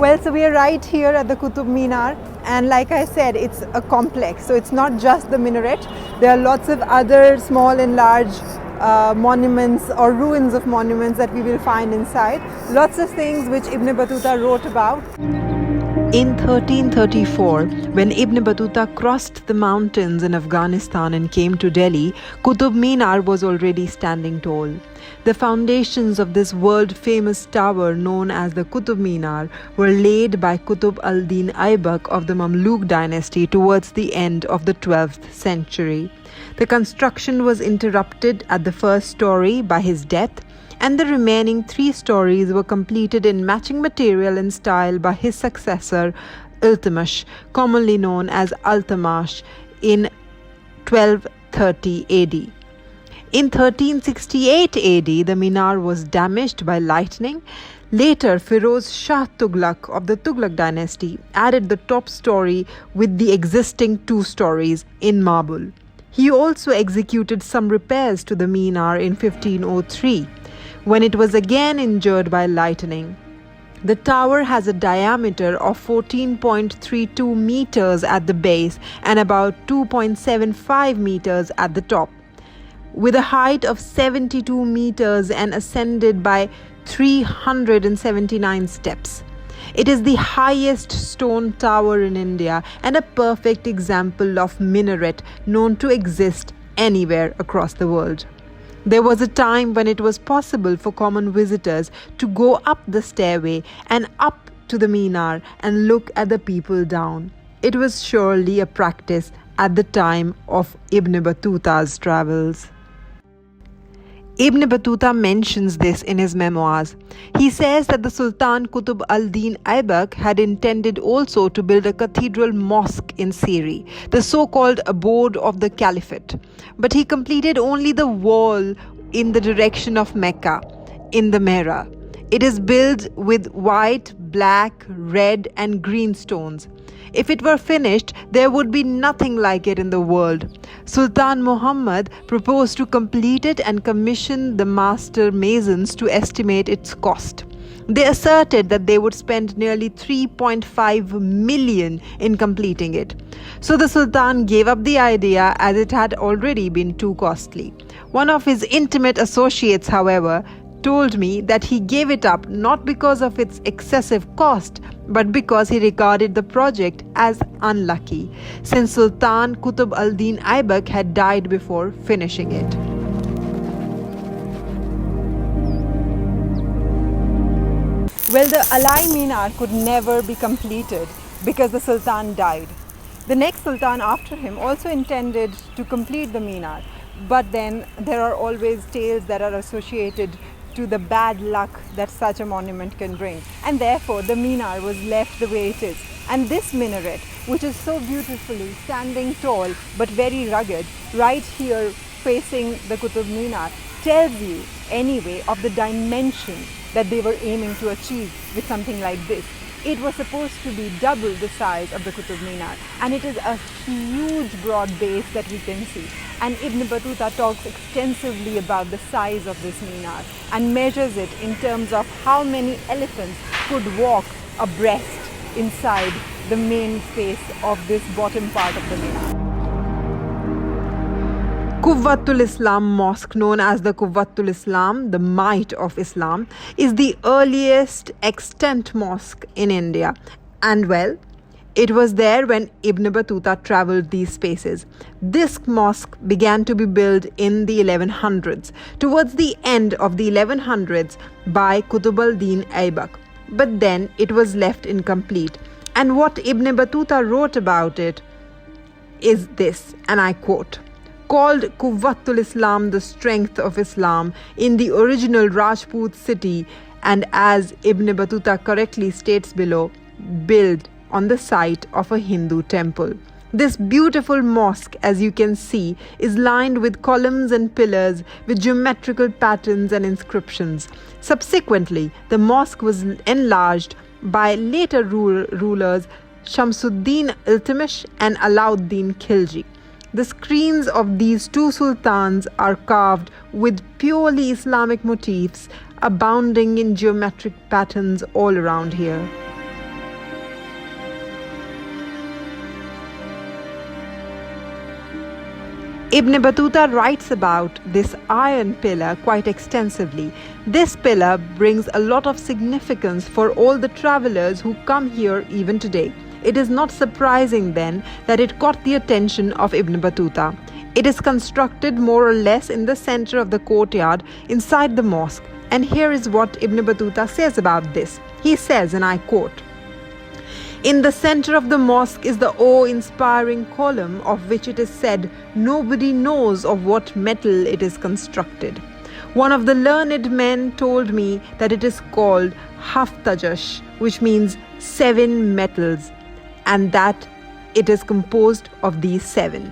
Well, so we are right here at the Qutub Minar, and like I said, it's a complex. So it's not just the minaret. There are lots of other small and large monuments or ruins of monuments that we will find inside. Lots of things which Ibn Battuta wrote about. In 1334, when Ibn Battuta crossed the mountains in Afghanistan and came to Delhi, Qutub Minar was already standing tall. The foundations of this world-famous tower known as the Qutub Minar were laid by Qutb al-Din Aibak of the Mamluk dynasty towards the end of the 12th century. The construction was interrupted at the first story by his death, and the remaining 3 stories were completed in matching material and style by his successor Iltutmish, commonly known as Altamash, in 1230 AD. In 1368 AD, the Minar was damaged by lightning. Later, Firoz Shah Tughlaq of the Tughlaq dynasty added the top story with the existing 2 stories in marble. He also executed some repairs to the Minar in 1503. When it was again injured by lightning. The tower has a diameter of 14.32 meters at the base and about 2.75 meters at the top, with a height of 72 meters and ascended by 379 steps. It is the highest stone tower in India and a perfect example of minaret known to exist anywhere across the world. There was a time when it was possible for common visitors to go up the stairway and up to the Minar and look at the people down. It was surely a practice at the time of Ibn Battuta's travels. Ibn Battuta mentions this in his memoirs. He says that the Sultan Qutb al-Din Aibak had intended also to build a cathedral mosque in Siri, the so-called abode of the caliphate. But he completed only the wall in the direction of Mecca, in the Mera. It is built with white, black, red and green stones. If it were finished, there would be nothing like it in the world. Sultan Muhammad proposed to complete it and commissioned the master masons to estimate its cost. They asserted that they would spend nearly 3.5 million in completing it. So the Sultan gave up the idea as it had already been too costly. One of his intimate associates, however, told me that he gave it up not because of its excessive cost, but because he regarded the project as unlucky, since Sultan Qutb al-Din Aibak had died before finishing it. Well, the Alai Minar could never be completed because the Sultan died. The next Sultan after him also intended to complete the Minar, but then there are always tales that are associated to the bad luck that such a monument can bring, and therefore the Minar was left the way it is. And this minaret, which is so beautifully standing tall but very rugged, right here facing the Qutub Minar, tells you anyway of the dimension that they were aiming to achieve with something like this. It was supposed to be double the size of the Qutub Minar, and it is a huge broad base that we can see. And Ibn Battuta talks extensively about the size of this Minar and measures it in terms of how many elephants could walk abreast inside the main face of this bottom part of the Minar. Quwwatul Islam Mosque, known as the Quwwatul Islam, the might of Islam, is the earliest extant mosque in India. And well, it was there when Ibn Battuta travelled these spaces. This mosque began to be built in the 1100s, towards the end of the 1100s by Qutb al-Din Aibak. But then it was left incomplete. And what Ibn Battuta wrote about it is this, and I quote, called Quwwatul Islam, the strength of Islam, in the original Rajput city, and as Ibn Battuta correctly states below, built on the site of a Hindu temple. This beautiful mosque, as you can see, is lined with columns and pillars with geometrical patterns and inscriptions. Subsequently, the mosque was enlarged by later rulers Shamsuddin Iltutmish and Alauddin Khilji. The screens of these 2 sultans are carved with purely Islamic motifs, abounding in geometric patterns all around here. Ibn Battuta writes about this iron pillar quite extensively. This pillar brings a lot of significance for all the travelers who come here even today. It is not surprising then that it caught the attention of Ibn Battuta. It is constructed more or less in the center of the courtyard inside the mosque. And here is what Ibn Battuta says about this. He says, and I quote, "In the center of the mosque is the awe-inspiring column of which it is said nobody knows of what metal it is constructed. One of the learned men told me that it is called Haftajash, which means 7 metals, and that it is composed of these 7.